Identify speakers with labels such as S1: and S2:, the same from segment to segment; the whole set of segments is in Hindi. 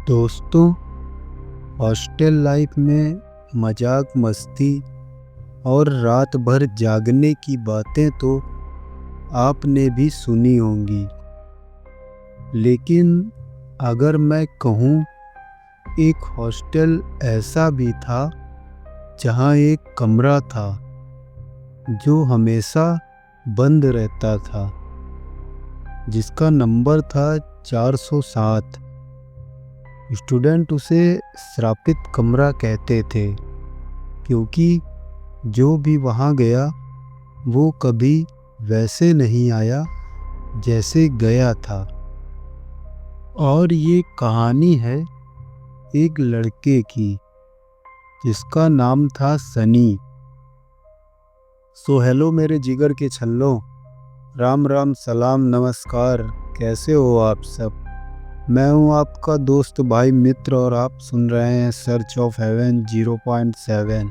S1: दोस्तों, हॉस्टल लाइफ में मजाक मस्ती और रात भर जागने की बातें तो आपने भी सुनी होंगी। लेकिन अगर मैं कहूँ, एक हॉस्टल ऐसा भी था जहाँ एक कमरा था जो हमेशा बंद रहता था, जिसका नंबर था 407। स्टूडेंट उसे श्रापित कमरा कहते थे, क्योंकि जो भी वहाँ गया वो कभी वैसे नहीं आया जैसे गया था। और ये कहानी है एक लड़के की जिसका नाम था सनी। सो हेलो मेरे जिगर के छल्लों, राम राम सलाम नमस्कार। कैसे हो आप सब? मैं हूँ आपका दोस्त भाई मित्र और आप सुन रहे हैं सर्च ऑफ हेवन 0.7,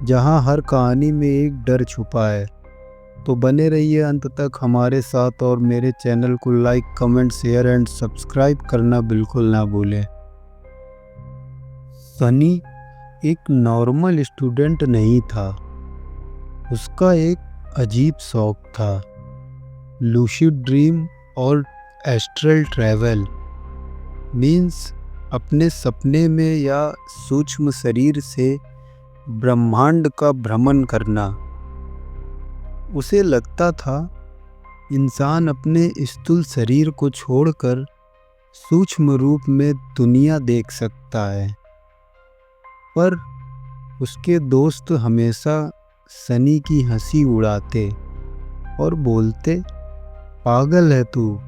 S1: जहाँ हर कहानी में एक डर छुपा है। तो बने रहिए अंत तक हमारे साथ और मेरे चैनल को like, comment, share and subscribe करना बिल्कुल ना भूलें। सनी एक नॉर्मल स्टूडेंट नहीं था। उसका एक अजीब शौक था, लूसिड ड्रीम और एस्ट्रल ट्रैवल। मीन्स अपने सपने में या सूक्ष्म शरीर से ब्रह्मांड का भ्रमण करना। उसे लगता था इंसान अपने स्थूल शरीर को छोड़कर सूक्ष्म रूप में दुनिया देख सकता है। पर उसके दोस्त हमेशा सनी की हंसी उड़ाते और बोलते, पागल है तू,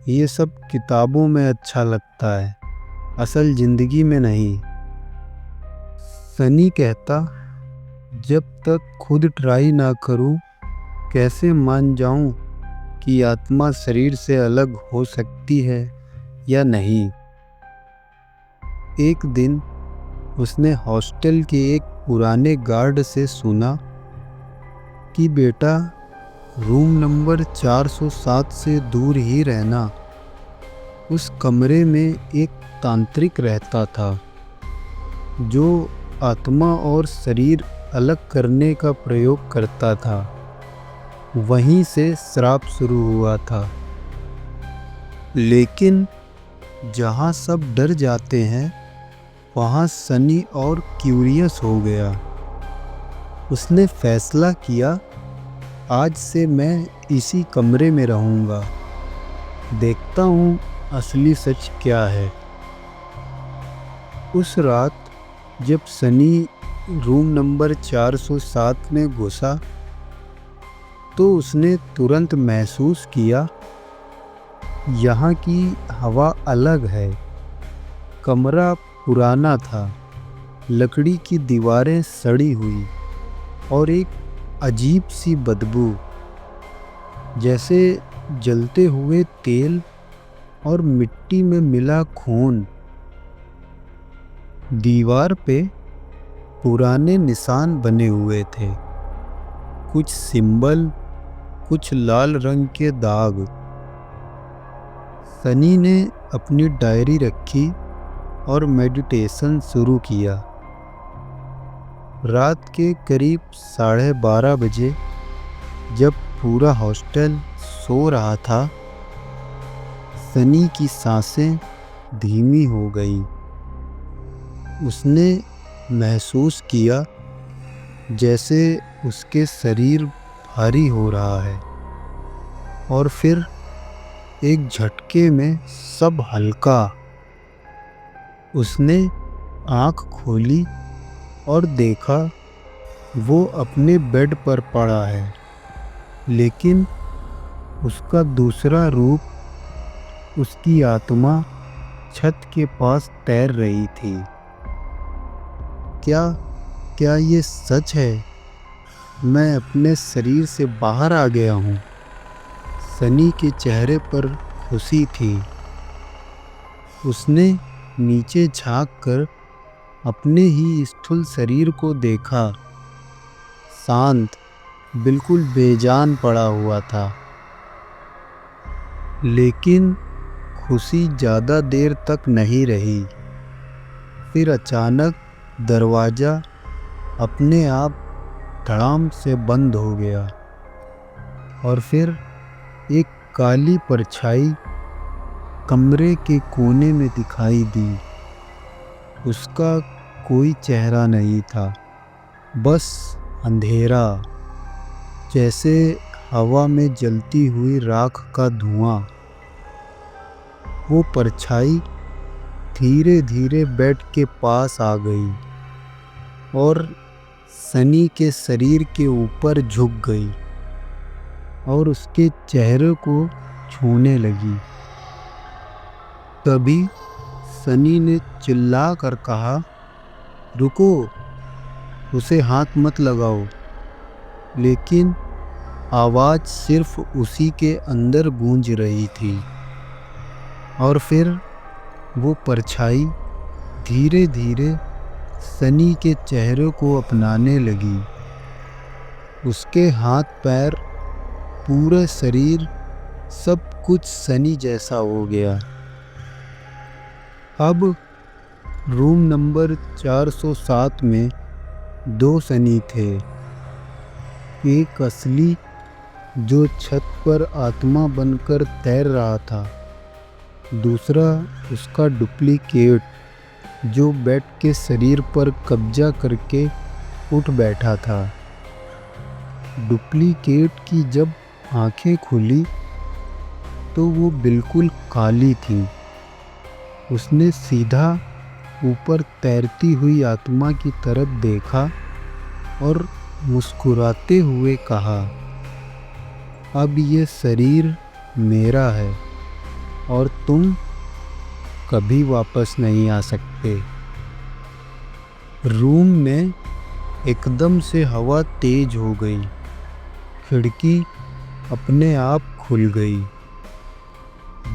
S1: ये सब किताबों में अच्छा लगता है, असल जिंदगी में नहीं। सनी कहता, जब तक खुद ट्राई ना करूं कैसे मान जाऊं कि आत्मा शरीर से अलग हो सकती है या नहीं। एक दिन उसने हॉस्टल के एक पुराने गार्ड से सुना कि बेटा, रूम नंबर 407 से दूर ही रहना। उस कमरे में एक तांत्रिक रहता था जो आत्मा और शरीर अलग करने का प्रयोग करता था। वहीं से श्राप शुरू हुआ था। लेकिन जहाँ सब डर जाते हैं, वहाँ सनी और क्यूरियस हो गया। उसने फैसला किया, आज से मैं इसी कमरे में रहूँगा, देखता हूँ असली सच क्या है। उस रात जब सनी रूम नंबर 407 में घुसा तो उसने तुरंत महसूस किया, यहाँ की हवा अलग है। कमरा पुराना था, लकड़ी की दीवारें सड़ी हुई और एक अजीब सी बदबू, जैसे जलते हुए तेल और मिट्टी में मिला खून। दीवार पे पुराने निशान बने हुए थे, कुछ सिंबल, कुछ लाल रंग के दाग। सनी ने अपनी डायरी रखी और मेडिटेशन शुरू किया। रात के करीब 12:30 बजे जब पूरा हॉस्टल सो रहा था, सनी की सांसें धीमी हो गई। उसने महसूस किया जैसे उसके शरीर भारी हो रहा है और फिर एक झटके में सब हल्का। उसने आँख खोली और देखा वो अपने बेड पर पड़ा है, लेकिन उसका दूसरा रूप, उसकी आत्मा छत के पास तैर रही थी। क्या ये सच है? मैं अपने शरीर से बाहर आ गया हूँ। सनी के चेहरे पर खुशी थी। उसने नीचे झांककर अपने ही स्थूल शरीर को देखा, शांत, बिल्कुल बेजान पड़ा हुआ था। लेकिन खुशी ज़्यादा देर तक नहीं रही। फिर अचानक दरवाज़ा अपने आप धड़ाम से बंद हो गया और फिर एक काली परछाई कमरे के कोने में दिखाई दी। उसका कोई चेहरा नहीं था, बस अंधेरा, जैसे हवा में जलती हुई राख का धुआं। वो परछाई धीरे धीरे बेड के पास आ गई और सनी के शरीर के ऊपर झुक गई और उसके चेहरे को छूने लगी। तभी सनी ने चिल्ला कर कहा, रुको, उसे हाथ मत लगाओ। लेकिन आवाज़ सिर्फ उसी के अंदर गूंज रही थी। और फिर वो परछाई धीरे धीरे सनी के चेहरे को अपनाने लगी। उसके हाथ पैर, पूरा शरीर, सब कुछ सनी जैसा हो गया। अब रूम नंबर 407 में 2 सनी थे। एक असली, जो छत पर आत्मा बनकर तैर रहा था। दूसरा उसका डुप्लीकेट, जो बेड के शरीर पर कब्जा करके उठ बैठा था। डुप्लीकेट की जब आंखें खुली तो वो बिल्कुल काली थी। उसने सीधा ऊपर तैरती हुई आत्मा की तरफ देखा और मुस्कुराते हुए कहा, अब ये शरीर मेरा है और तुम कभी वापस नहीं आ सकते। रूम में एकदम से हवा तेज हो गई। खिड़की अपने आप खुल गई।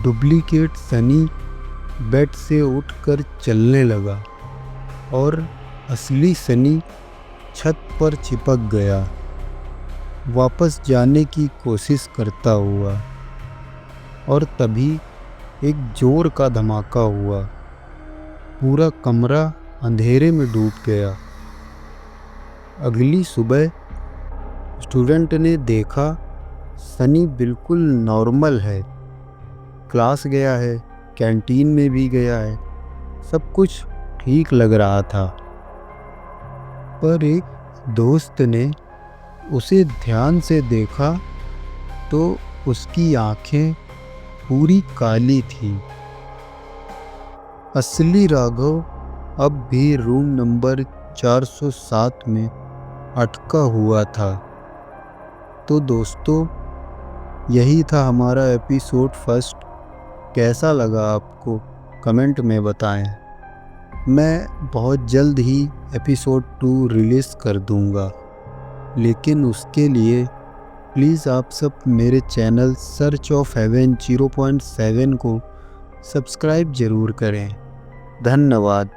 S1: डुप्लीकेट सनी बेड से उठकर चलने लगा और असली सनी छत पर चिपक गया, वापस जाने की कोशिश करता हुआ। और तभी एक जोर का धमाका हुआ। पूरा कमरा अंधेरे में डूब गया। अगली सुबह स्टूडेंट ने देखा सनी बिल्कुल नॉर्मल है। क्लास गया है, कैंटीन में भी गया है, सब कुछ ठीक लग रहा था। पर एक दोस्त ने उसे ध्यान से देखा तो उसकी आंखें पूरी काली थी। असली राघव अब भी रूम नंबर 407 में अटका हुआ था। तो दोस्तों, यही था हमारा एपिसोड फर्स्ट। कैसा लगा आपको कमेंट में बताएं। मैं बहुत जल्द ही एपिसोड 2 रिलीज़ कर दूंगा, लेकिन उसके लिए प्लीज़ आप सब मेरे चैनल सर्च ऑफ हेवन 0.7 को सब्सक्राइब ज़रूर करें। धन्यवाद।